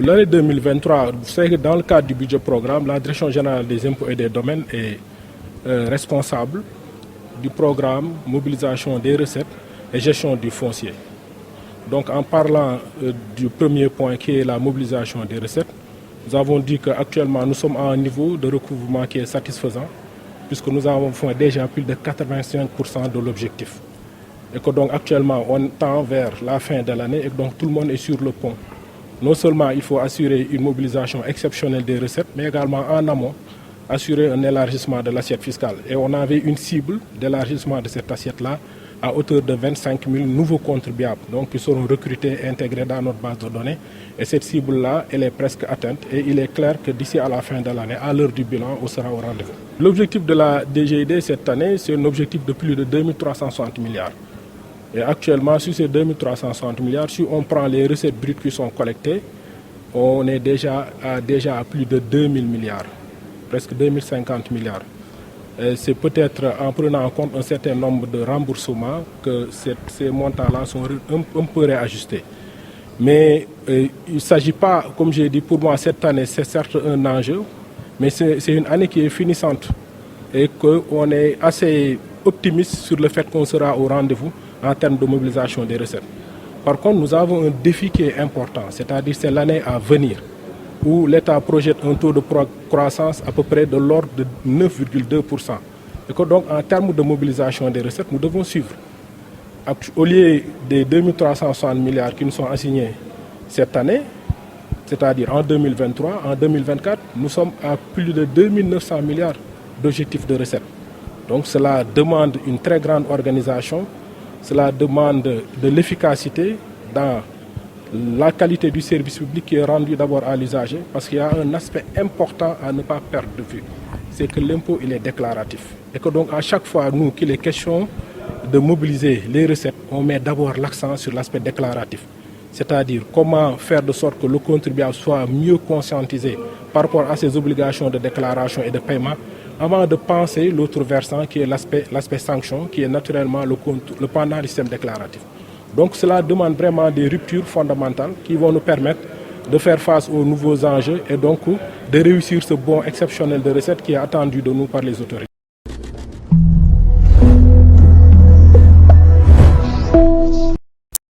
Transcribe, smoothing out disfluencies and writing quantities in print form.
L'année 2023, vous savez que dans le cadre du budget programme, la Direction générale des impôts et des domaines est responsable du programme mobilisation des recettes et gestion du foncier. Donc en parlant du premier point qui est la mobilisation des recettes, nous avons dit qu'actuellement nous sommes à un niveau de recouvrement qui est satisfaisant puisque nous avons fait déjà plus de 85% de l'objectif. Et que donc actuellement on tend vers la fin de l'année et que donc tout le monde est sur le pont. Non seulement il faut assurer une mobilisation exceptionnelle des recettes, mais également en amont assurer un élargissement de l'assiette fiscale. Et on avait une cible d'élargissement de cette assiette-là à hauteur de 25 000 nouveaux contribuables, donc qui seront recrutés et intégrés dans notre base de données. Et cette cible-là, elle est presque atteinte. Et il est clair que d'ici à la fin de l'année, à l'heure du bilan, on sera au rendez-vous. L'objectif de la DGID cette année, c'est un objectif de plus de 2360 milliards. Et actuellement, sur ces 2360 milliards, si on prend les recettes brutes qui sont collectées, on est déjà à plus de 2000 milliards, presque 2050 milliards. C'est peut-être en prenant en compte un certain nombre de remboursements que ces montants-là sont un peu réajustés. Mais il ne s'agit pas, comme j'ai dit, pour moi, cette année, c'est certes un enjeu, mais c'est une année qui est finissante et qu'on est assez optimiste sur le fait qu'on sera au rendez-vous en termes de mobilisation des recettes. Par contre, nous avons un défi qui est important, c'est-à-dire c'est l'année à venir, où l'État projette un taux de croissance à peu près de l'ordre de 9,2%. Et que donc, en termes de mobilisation des recettes, nous devons suivre. Au lieu des 2360 milliards qui nous sont assignés cette année, c'est-à-dire en 2023, en 2024, nous sommes à plus de 2900 milliards d'objectifs de recettes. Donc cela demande une très grande organisation, cela demande de l'efficacité dans la qualité du service public qui est rendu d'abord à l'usager, parce qu'il y a un aspect important à ne pas perdre de vue, c'est que l'impôt il est déclaratif. Et que donc à chaque fois, nous, qu'il est question de mobiliser les recettes, on met d'abord l'accent sur l'aspect déclaratif. C'est-à-dire comment faire de sorte que le contribuable soit mieux conscientisé par rapport à ses obligations de déclaration et de paiement, avant de penser l'autre versant qui est l'aspect sanction, qui est naturellement le pendant du système déclaratif. Donc cela demande vraiment des ruptures fondamentales qui vont nous permettre de faire face aux nouveaux enjeux et donc de réussir ce bond exceptionnel de recettes qui est attendu de nous par les autorités.